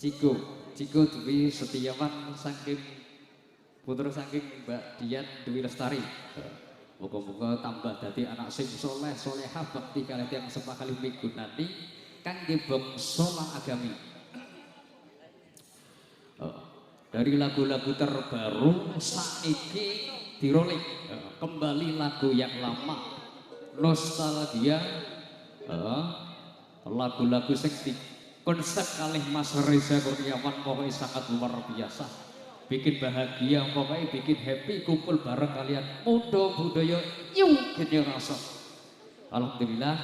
Ciko, Ciko Dwi Setiawan saking putra saking Mbak Dian Dwi Lestari. Moga-moga tambah dadi anak sing soleh solehah bakti kalian yang sepakali migunani kangge bangsa lan agami. Dari lagu-lagu terbaru saiki dirolik kembali lagu yang lama nostalgia lagu-lagu sing konsep kalih Mas Reza Kurniawan pokoknya sangat luar biasa, bikin bahagia, pokoknya bikin happy, kumpul bareng kalian muda budaya nyung gini rasa. Alhamdulillah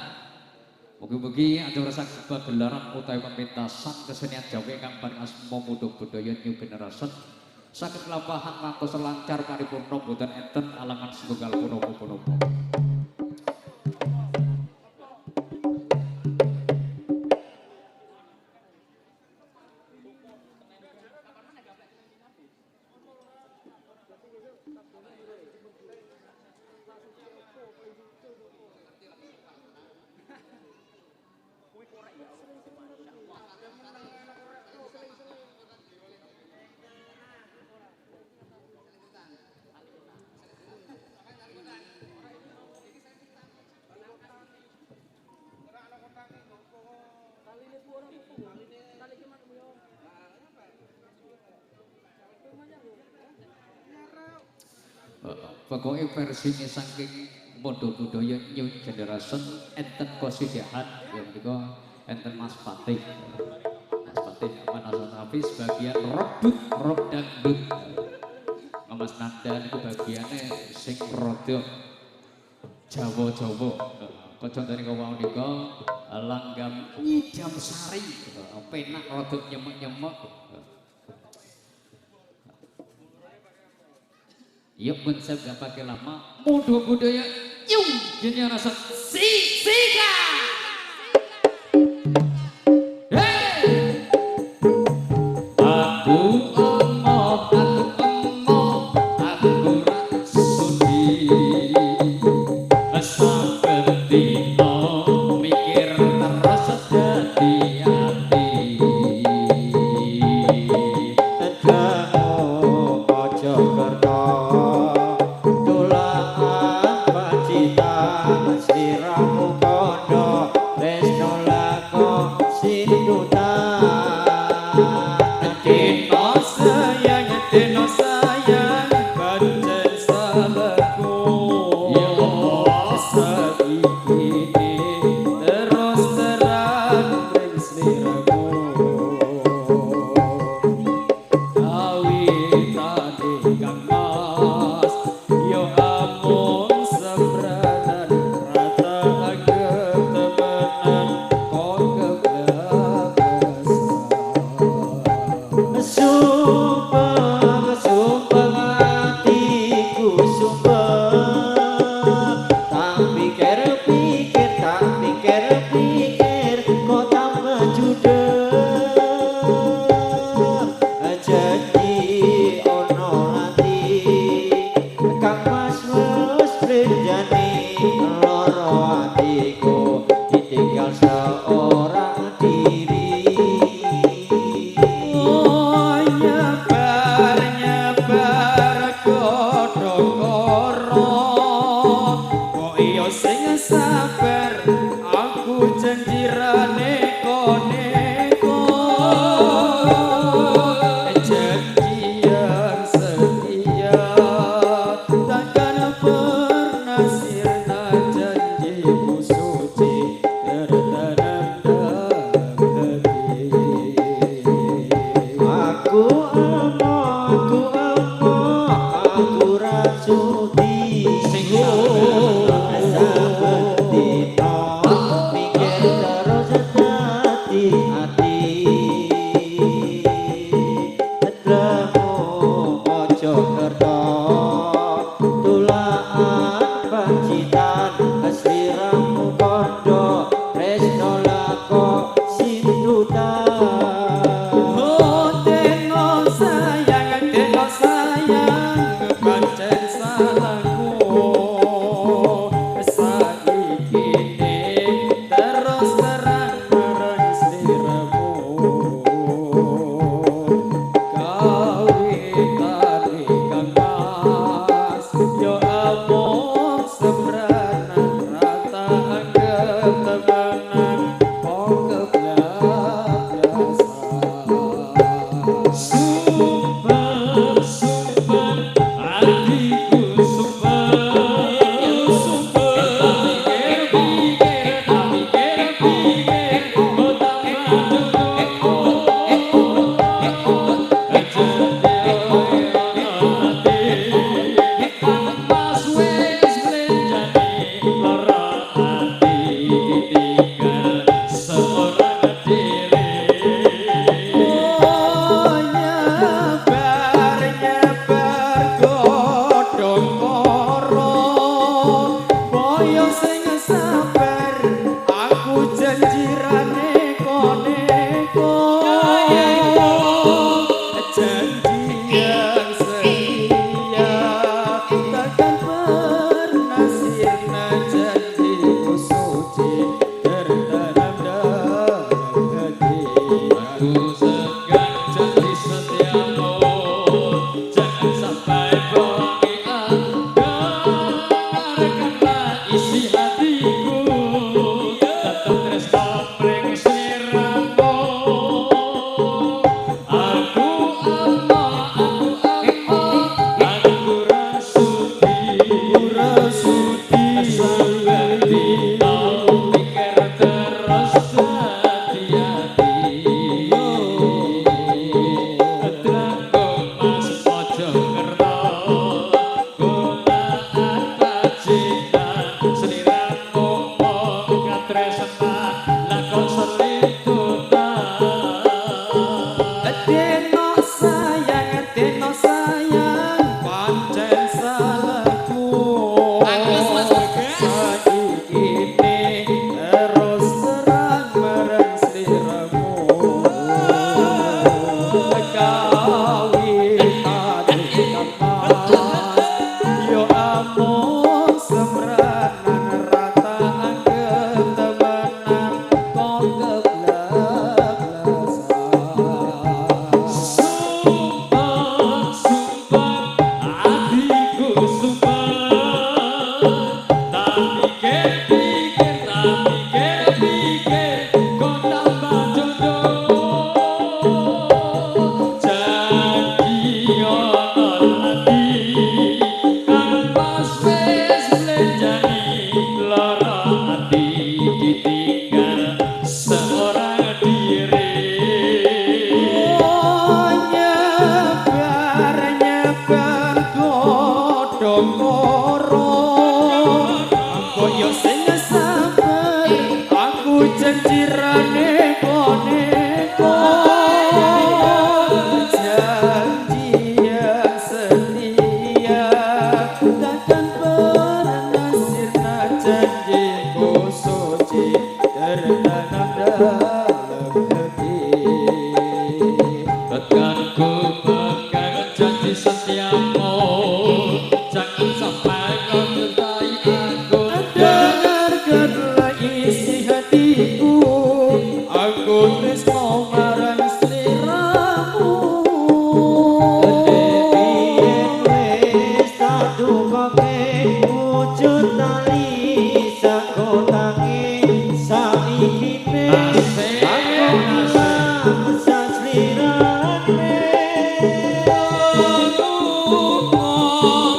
mugi-mugi ada rasa gelaran utawi pementasan kesenian Jawa kang paring asma muda budaya new generation saged lampahan ngantos lancar paripurna boten enten alangan setunggal punapa-punapa. Pokoknya versinya saking modo budaya new generation enten kosidahan yang juga enten Mas Fatih Manasan Hafiz bagian rock dangdut Mas Nanda itu bagiannya sing rodok Jawa-Jawa kocondane kawau nika langgam nyidam sari penak rodok nyemek-nyemek. Yuk pun saya gak pakai lama muda budaya yung gini rasa sika hey aku sudi seperti mikir terus jadi hati kamu ojo kerto Suci ketemenan kok kebablasan. Sumpah, sumpah, hatiku sumpah. Pikir, kau tak Mas wis blenjani lara ati ditinggal seorang diri. Oh nyebar nyebar godhong karo boyo sing sabar aku janjirane koneko janji yang setia takkan pernah sirna janjiku suci tertanam dalam hati Aku segan janji setiamu, jangan sampai bohongi Anda. Dengarkanlah isi hatiku, tetap tresno mring sliramu. Aku rasudi sampai dino pikir terus hati-hati. Tenaga mas pojok kerto, gunaan pacitan sliramu mong katresna lakon selingkuhan. Deno sayang pancen salahku saiki terus terang marang sliramu kawin ati kamas yo amung semranan rata ketemenan kok kebablasan. Sumpah, sumpah, hatiku sumpah. Tak pikir-pikir, kau tambah jodoh. Janji ono hati, kan pas wis blenjani lara hati ditinggal seorang diri. Oh nyebar nyebar godhong karo koyo sing sabar aku janjirane koneko janji yang setia takkan pernah sirna janjiku suci tertanam dalam hati. Tekan ku pegang janji setiamu, jangan sampai kau cintai aku. Dengarkanlah isi hatiku, aku tresno marang sliramu. Wis tak dukoke wujud tali sakotange saiki aku slirane.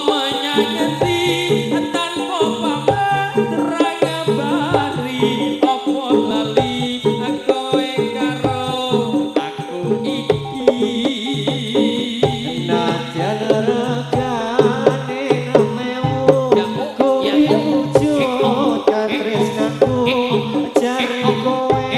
Menyakiti tanpa pamit ragabari, opo lali kowe karo aku iki. Najan regane nemewu kuwi wujud katresnaku jare kowe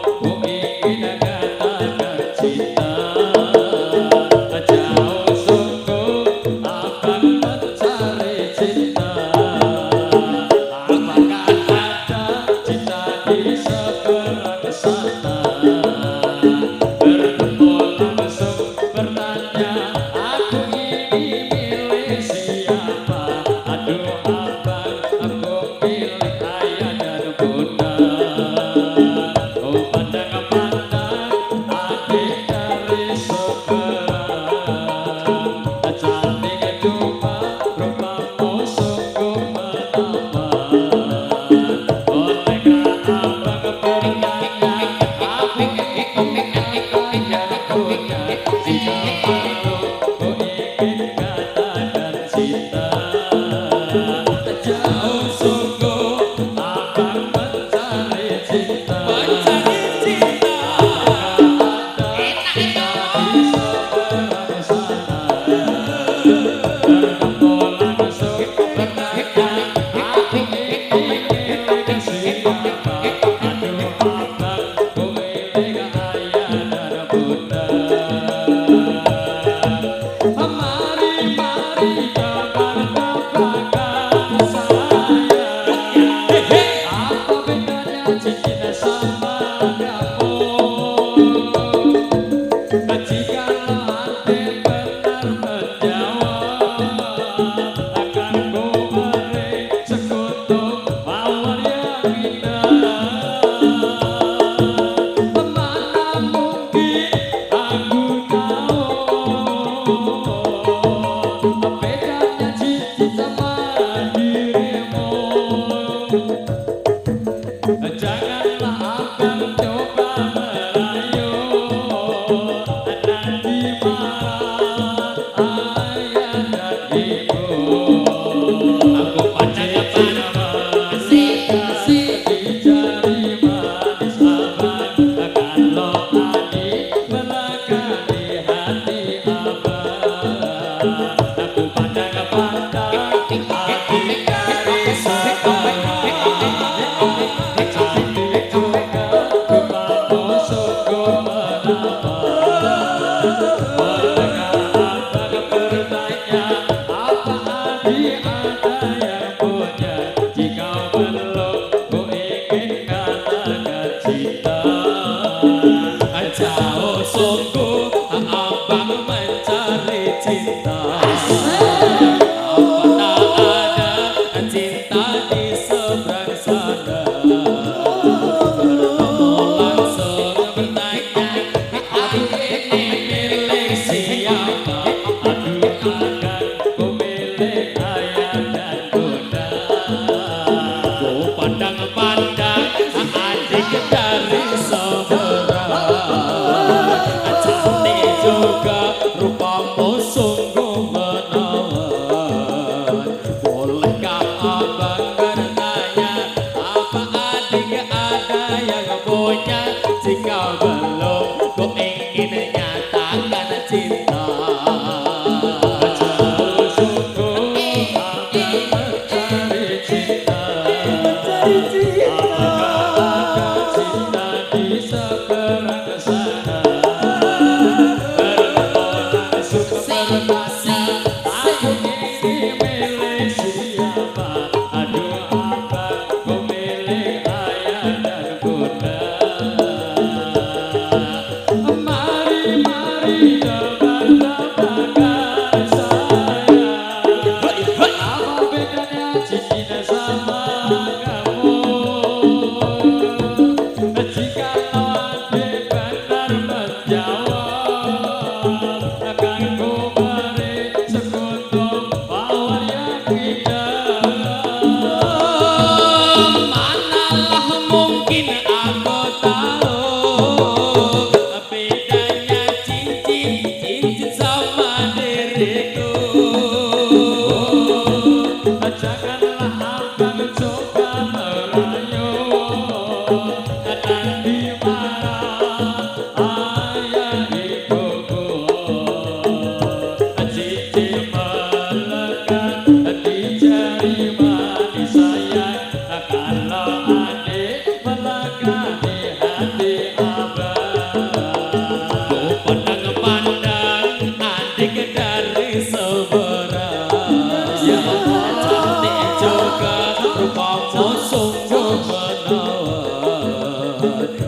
ku ingin katakan cinta. Jauh sungguh abang mencari cinta. Apakah ada cinta di seberang sana? Bertemu langsung bertanya, aku ini milih siapa? Aduh abang, aku milih ayah dan bunda. Oh pandang-pandang adik dari seberang, cantik juga rupamu sungguh menawan. Bolehkah abang bertanya, aku ini ayah bunda? Jika malu ku ingin katakan cinta. Jauh sungguh abang mencari cinta. Mencari cinta. Ada cinta di seberang sana. Bertemu langsung bertanya, aku ini milih siapa? Aduh abang, ku milih ayah dan bunda. Mari tebak-tebakan saya. Apa bedanya cinta sama kamu? Jikalau hati benar menjawab, akan ku beri sekutu mawar yang indah. Mana mungkin aku tahu bedanya cinta sama dirimu. Janganlah abang coba merayu, nanti marah ayah dan ibu. Aku pandang-pandang kasih di jari manis abang. Kalau adik melekat di hati abang, aku pandang-pandang adik dari seberang, cantik juga rupamu sungguh menawan. Bolehkah abang bertanya, apa adik ada yang punya? Jika belum, ku ingin katakan cinta. Jauh sungguh abang mencari cinta. Apa tak ada cinta di seberang sana? Bertemu langsung bertanya, aku ini milih siapa? Aduh akan ku milih ayah dan bunda. Ku pandang-pandang adik dari seberang, cantik juga rupamu sungguh menawan. Bolehkah abang bertanya, apa adik ada yang punya? Jika belum, ku ingin nyatakan cinta. Jauh sungguh abang mencari cinta. Apakah ada cinta di seberang sana? Bertemu langsung bertanya, aku ini milih siapa? Aduh abang, ku milih ayah dan bunda.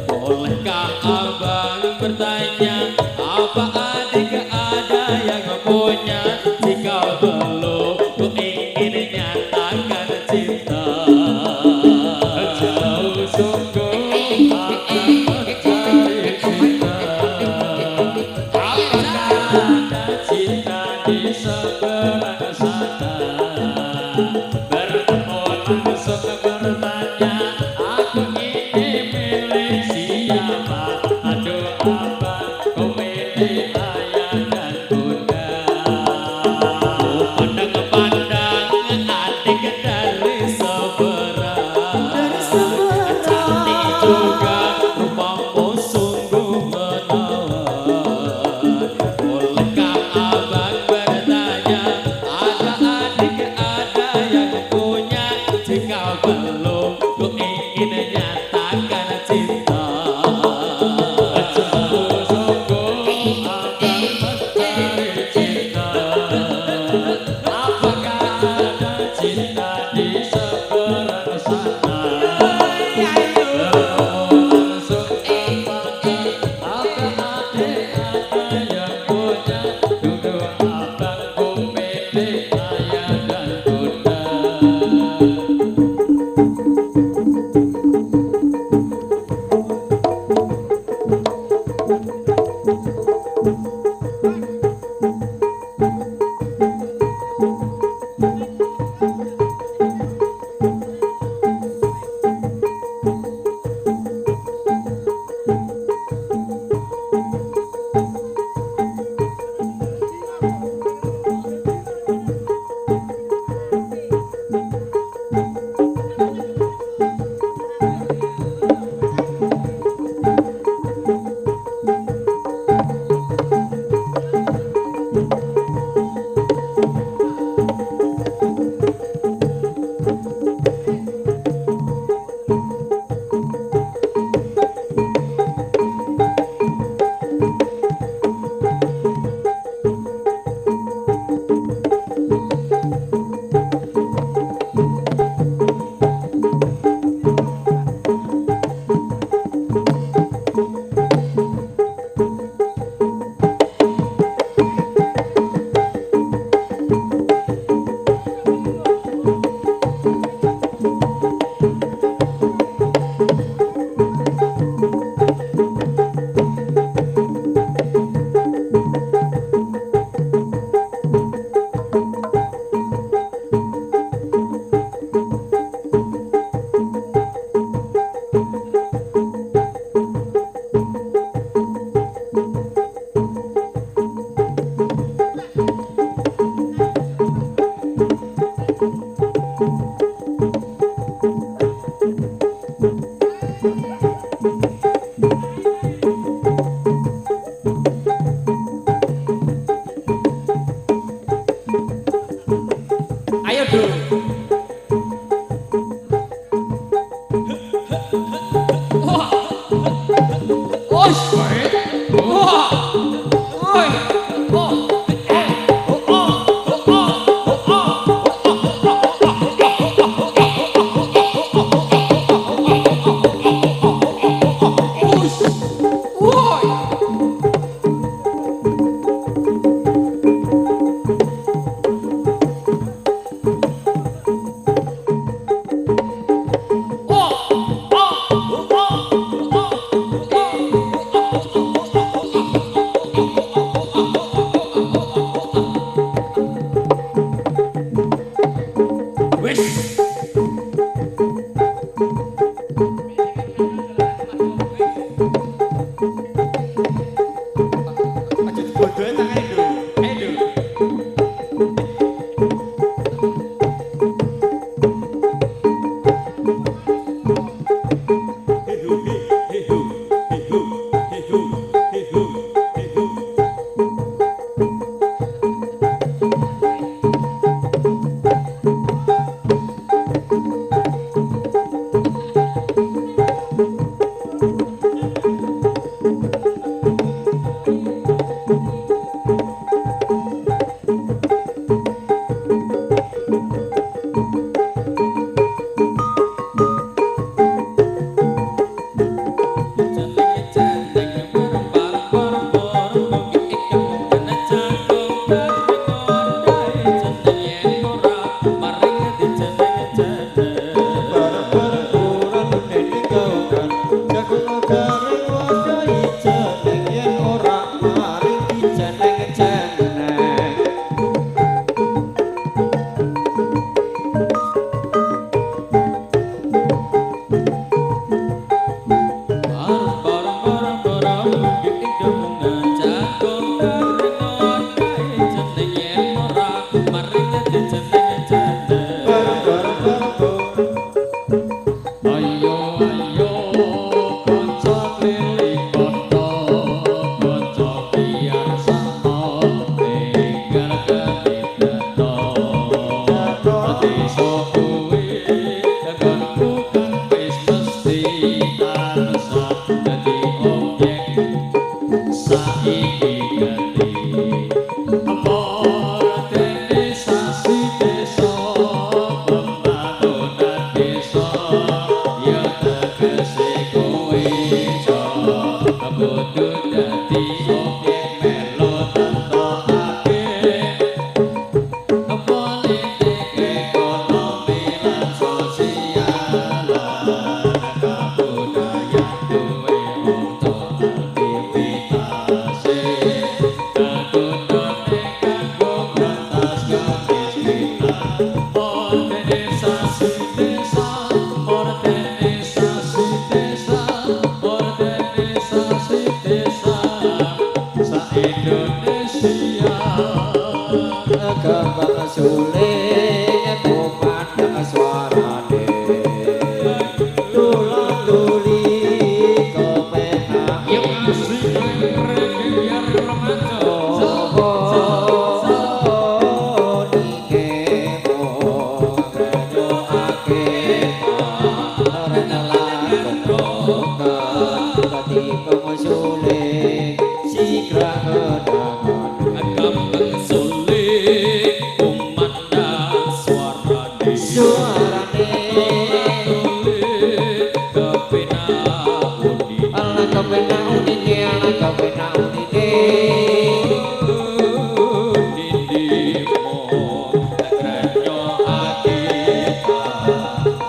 Bolehkah abang bertanya, apa adik ada yang punya? Jika belum, ku ingin nyatakan cinta. Jauh sungguh akan mencari cinta. Apakah ada cinta di seberang sana? Bertemu langsung bertanya, aku ini milik siapa? Aduh abang, ku milik ayah dan bunda. Ku pandang-pandang adik dari seberang. Cantik juga rupamu sungguh menawan. Bolehkah abang bertanya, ada adik ada yang punya? Jika belum, ku ingin nyatakan cinta. Jauh sungguh akan mencari cinta. Apakah ada cinta di seberang sana? Bertemu langsung bertanya, apa adik ada yang punya? Duduk abang, ku milik ayah dan bunda. Ayo dulu. Wah. Oh, shit. Wah. Oi. Oh. kudu dadi objek melo tentokake politik ekonomi lan sosial kabudayaan duwe oto aktivitas kagunane kanggo ngrantas kemiskinan organisasi desa organisasi desa organisasi desa sa-Indonesia Kembang suling kumandang suarane Tula-tuli kepenak yang asli keren biar romantis Kembang suling kumandang suarane tulis kepenak undi dindimo krenyo akita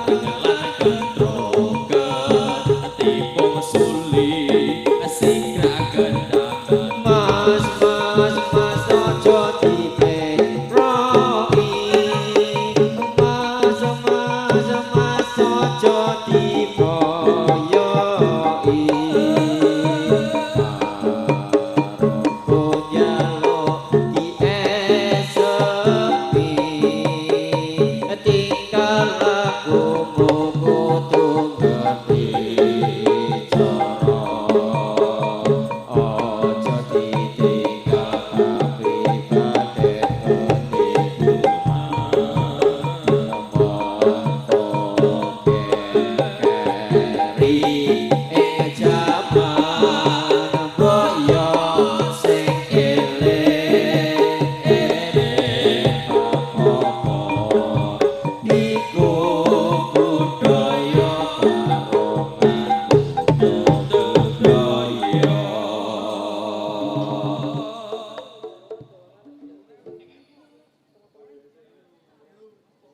rengelan gendrogan tipung suling sigra